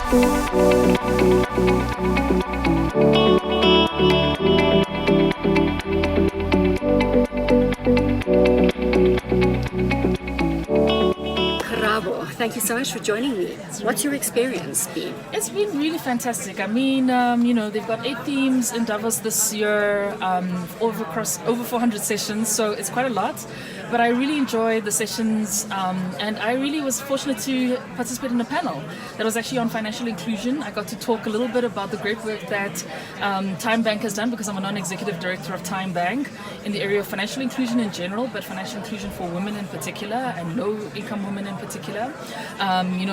Karabo, thank you so much for joining me. What's your experience been? It's been really fantastic. I mean, they've got 8 themes in Davos this year, over 400 sessions, so it's quite a lot. But I really enjoyed the sessions, and I really was fortunate to participate in a panel that was actually on financial inclusion. I got to talk a little bit about the great work that Time Bank has done, because I'm a non-executive director of Time Bank, in the area of financial inclusion in general, but financial inclusion for women in particular, and low-income women in particular.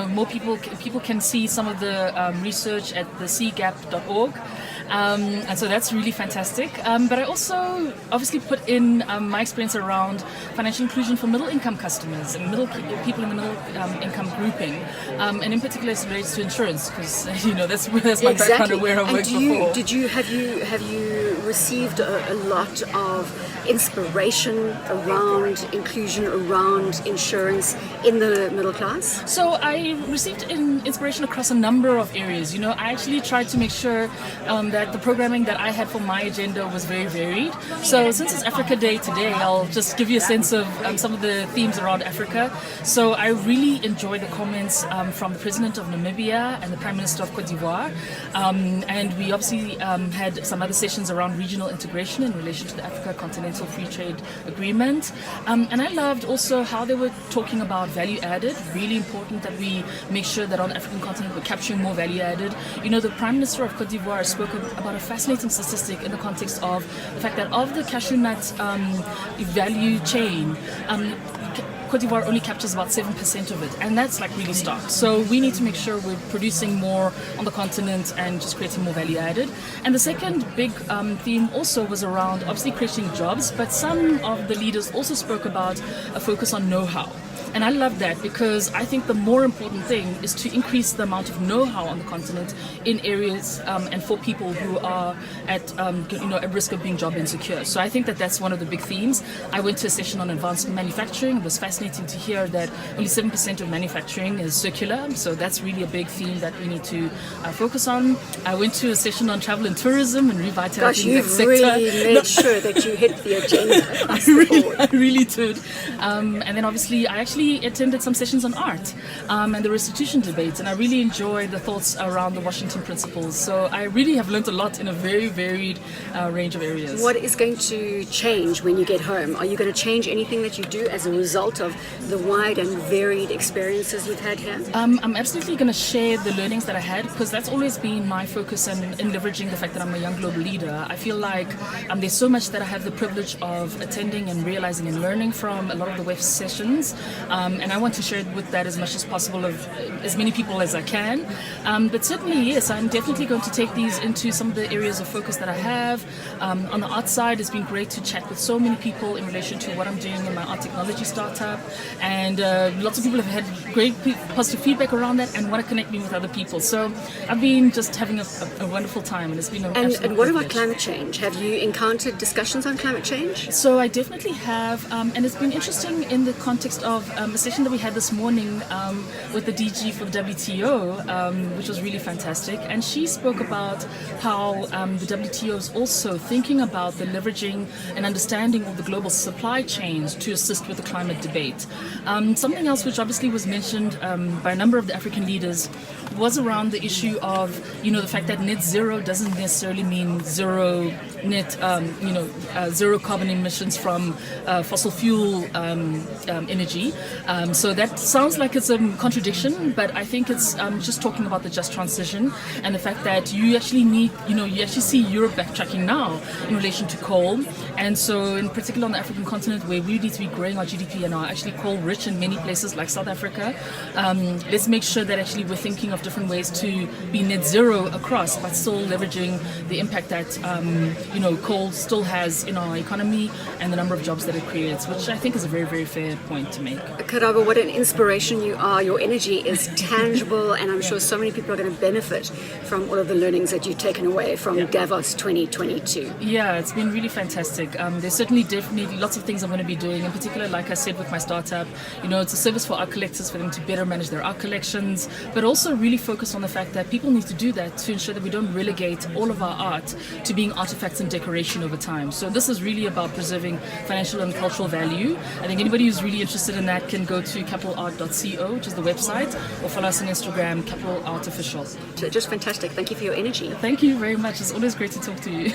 More people can see some of the research at the cgap.org. And so that's really fantastic. But I also obviously put in my experience around financial inclusion for middle-income customers and people in the middle-income grouping, and in particular as it relates to insurance, because that's my background and where I worked before. Have you received a lot of inspiration around inclusion, around insurance in the middle class? So I received inspiration across a number of areas. I actually tried to make sure that the programming that I had for my agenda was very varied. So since it's Africa Day today, I'll just give you a sense of some of the themes around Africa. So I really enjoyed the comments from the President of Namibia and the Prime Minister of Cote d'Ivoire. And we obviously had some other sessions around regional integration in relation to the Africa Continental Free Trade Agreement. And I loved also how they were talking about value added. Really important that we make sure that on the African continent we're capturing more value added. The Prime Minister of Cote d'Ivoire spoke about a fascinating statistic in the context of the fact that of the cashew nut value chain, Cote d'Ivoire only captures about 7% of it, and that's really stark. So we need to make sure we're producing more on the continent and just creating more value added. And the second big theme also was around obviously creating jobs, but some of the leaders also spoke about a focus on know-how. And I love that, because I think the more important thing is to increase the amount of know-how on the continent in areas and for people who are at risk of being job insecure. So I think that that's one of the big themes. I went to a session on advanced manufacturing. It was fascinating to hear that only 7% of manufacturing is circular. So that's really a big theme that we need to focus on. I went to a session on travel and tourism and revitalizing that sector. Gosh, you really made sure that you hit the agenda. I really did. And then obviously I actually attended some sessions on art and the restitution debates, and I really enjoyed the thoughts around the Washington principles. So I really have learned a lot in a very varied range of areas. What is going to change when you get home? Are you going to change anything that you do as a result of the wide and varied experiences you've had here? I'm absolutely going to share the learnings that I had, because that's always been my focus in leveraging the fact that I'm a young global leader. I feel like there's so much that I have the privilege of attending and realizing and learning from a lot of the WEF sessions. And I want to share it with that as much as possible of as many people as I can. But certainly, yes, I'm definitely going to take these into some of the areas of focus that I have. On the art side, it's been great to chat with so many people in relation to what I'm doing in my art technology startup. And lots of people have had great positive feedback around that and want to connect me with other people. So I've been just having a wonderful time, and it's been an absolute And what about privilege. climate change? Have you encountered discussions on climate change? So I definitely have, and it's been interesting in the context of a session that we had this morning with the DG for the WTO, which was really fantastic. And she spoke about how the WTO is also thinking about the leveraging and understanding of the global supply chains to assist with the climate debate. Something else which obviously was mentioned by a number of the African leaders was around the issue of, the fact that net zero doesn't necessarily mean zero carbon emissions from fossil fuel energy. So that sounds like it's a contradiction, but I think it's just talking about the just transition and the fact that you actually need, you actually see Europe backtracking now in relation to coal. And so in particular on the African continent, where we need to be growing our GDP and are actually coal rich in many places like South Africa, let's make sure that actually we're thinking of different ways to be net zero across, but still leveraging the impact that coal still has in our economy and the number of jobs that it creates, which I think is a very, very fair point to make. Karabo, what an inspiration you are. Your energy is tangible, and I'm sure so many people are going to benefit from all of the learnings that you've taken away from Davos 2022. Yeah, it's been really fantastic. There's certainly definitely lots of things I'm going to be doing. In particular, like I said with my startup, it's a service for art collectors, for them to better manage their art collections, but also really focus on the fact that people need to do that to ensure that we don't relegate all of our art to being artifacts and decoration over time. So this is really about preserving financial and cultural value. I think anybody who's really interested in that can go to capitalart.co, which is the website, or follow us on Instagram, Capital Art Official. So just fantastic. Thank you for your energy. Thank you very much. It's always great to talk to you.